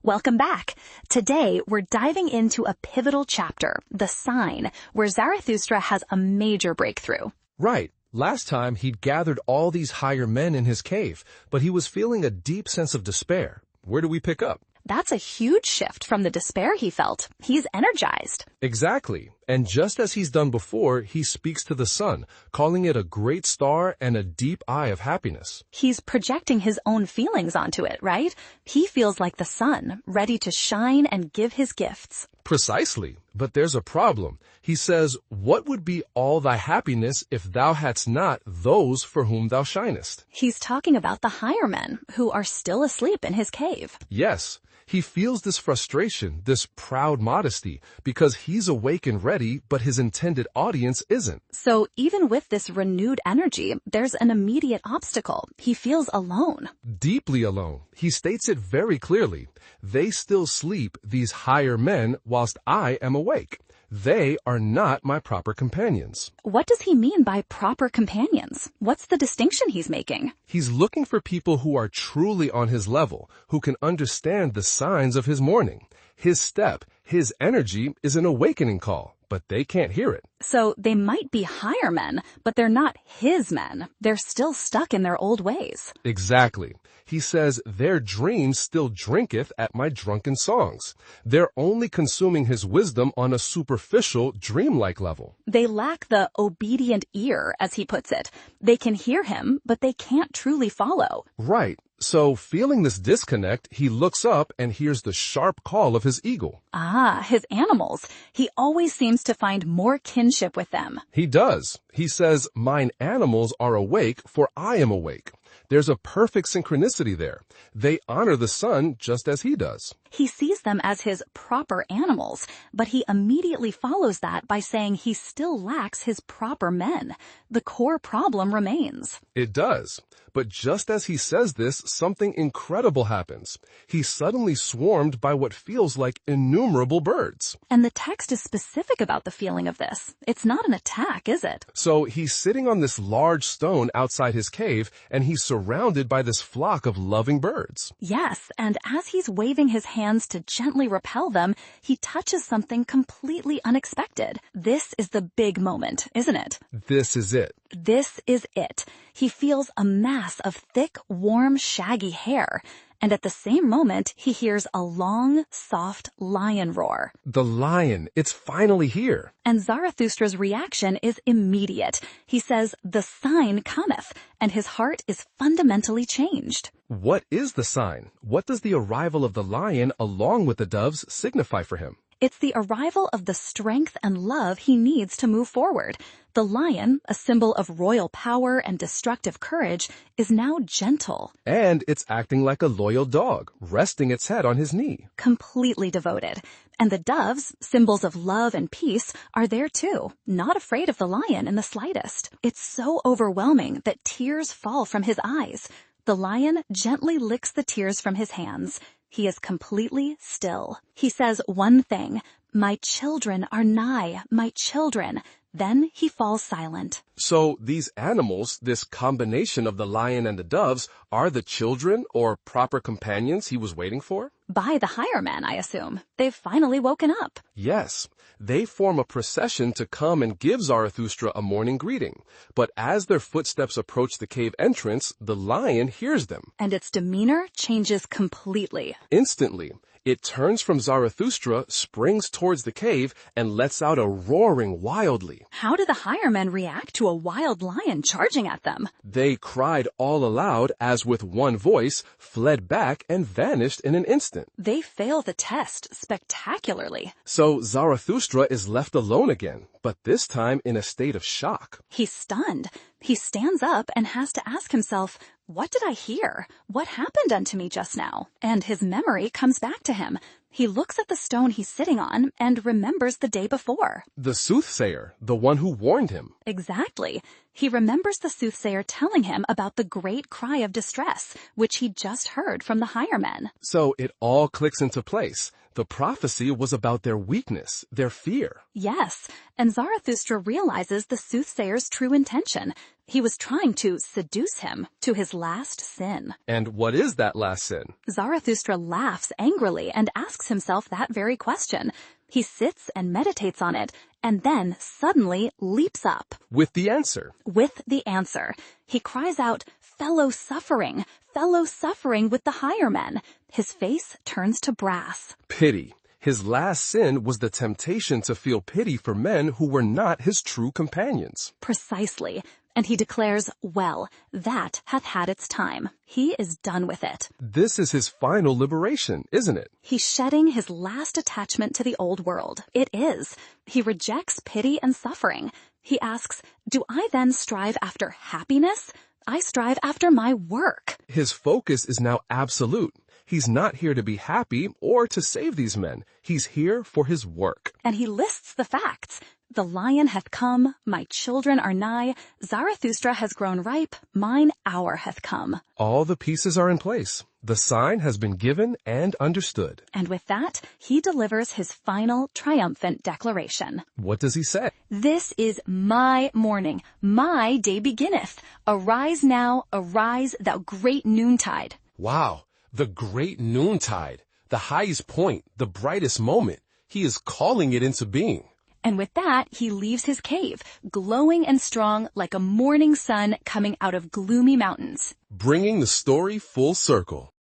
Welcome back. Today, we're diving into a pivotal chapter, The Sign, where Zarathustra has a major breakthrough. Right. Last time, he'd gathered all these higher men in his cave, but he was feeling a deep sense of despair. Where do we pick up? That's a huge shift from the despair he felt. He's energized. Exactly. And just as he's done before, he speaks to the sun, calling it a great star and a deep eye of happiness. He's projecting his own feelings onto it, right? He feels like the sun, ready to shine and give his gifts. Precisely. But there's a problem. He says, "What would be all thy happiness if thou hadst not those for whom thou shinest?" He's talking about the higher men, who are still asleep in his cave. Yes. He feels this frustration, this proud modesty, because he's awake and ready, but his intended audience isn't. So even with this renewed energy, there's an immediate obstacle. He feels alone. Deeply alone. He states it very clearly. They still sleep, these higher men, whilst I am awake. They are not my proper companions. What does he mean by proper companions? What's the distinction he's making? He's looking for people who are truly on his level, who can understand the signs of his morning. His step, his energy is an awakening call, but they can't hear it. So they might be higher men, but they're not his men. They're still stuck in their old ways. Exactly. He says, "Their dreams still drinketh at my drunken songs." They're only consuming his wisdom on a superficial, dreamlike level. They lack the obedient ear, as he puts it. They can hear him, but they can't truly follow. Right. So, feeling this disconnect, he looks up and hears the sharp call of his eagle. Ah, his animals. He always seems to find more kinship with them. He does. He says, "Mine animals are awake, for I am awake." There's a perfect synchronicity there. They honor the sun just as he does. He sees them as his proper animals, but he immediately follows that by saying he still lacks his proper men. The core problem remains. It does. But just as he says this, something incredible happens. He's suddenly swarmed by what feels like innumerable birds. And the text is specific about the feeling of this. It's not an attack, is it? So he's sitting on this large stone outside his cave, and he's surrounded by this flock of loving birds. Yes, and as he's waving his hands to gently repel them, he touches something completely unexpected. This is the big moment, isn't it? This is it. This is it. He feels a mass of thick, warm, shaggy hair. And at the same moment, he hears a long, soft lion roar. The lion, it's finally here. And Zarathustra's reaction is immediate. He says, "The sign cometh," and his heart is fundamentally changed. What is the sign? What does the arrival of the lion along with the doves signify for him? It's the arrival of the strength and love he needs to move forward. The lion, a symbol of royal power and destructive courage, is now gentle. And it's acting like a loyal dog, resting its head on his knee. Completely devoted. And the doves, symbols of love and peace, are there too, not afraid of the lion in the slightest. It's so overwhelming that tears fall from his eyes. The lion gently licks the tears from his hands. He is completely still. He says one thing, "My children are nigh, my children." Then he falls silent. So these animals, this combination of the lion and the doves, are the children or proper companions he was waiting for? By the higher men, I assume. They've finally woken up. Yes. They form a procession to come and give Zarathustra a morning greeting. But as their footsteps approach the cave entrance, the lion hears them. And its demeanor changes completely. Instantly, it turns from Zarathustra, springs towards the cave, and lets out a roaring wildly. How do the higher men react to a wild lion charging at them? They cried all aloud as with one voice, fled back, and vanished in an instant. They fail the test spectacularly. So Zarathustra is left alone again, but this time in a state of shock. He's stunned. He stands up and has to ask himself, "What did I hear? What happened unto me just now?" And his memory comes back to him. He looks at the stone he's sitting on and remembers the day before. The soothsayer, the one who warned him. Exactly. He remembers the soothsayer telling him about the great cry of distress, which he just heard from the higher men. So it all clicks into place. The prophecy was about their weakness, their fear. Yes, and Zarathustra realizes the soothsayer's true intention. He was trying to seduce him to his last sin. And what is that last sin? Zarathustra laughs angrily and asks himself that very question. He sits and meditates on it, and then suddenly leaps up. With the answer. With the answer. He cries out, fellow suffering with the higher men. His face turns to brass. Pity. His last sin was the temptation to feel pity for men who were not his true companions. Precisely. And he declares, well, that hath had its time. He is done with it. This is his final liberation, isn't it? He's shedding his last attachment to the old world. It is. He rejects pity and suffering. He asks, do I then strive after happiness? I strive after my work. His focus is now absolute. He's not here to be happy or to save these men. He's here for his work. And he lists the facts. The lion hath come, my children are nigh, Zarathustra has grown ripe, mine hour hath come. All the pieces are in place. The sign has been given and understood. And with that, he delivers his final triumphant declaration. What does he say? This is my morning, my day beginneth. Arise now, arise, thou great noontide. Wow, the great noontide, the highest point, the brightest moment. He is calling it into being. And with that, he leaves his cave, glowing and strong like a morning sun coming out of gloomy mountains. Bringing the story full circle.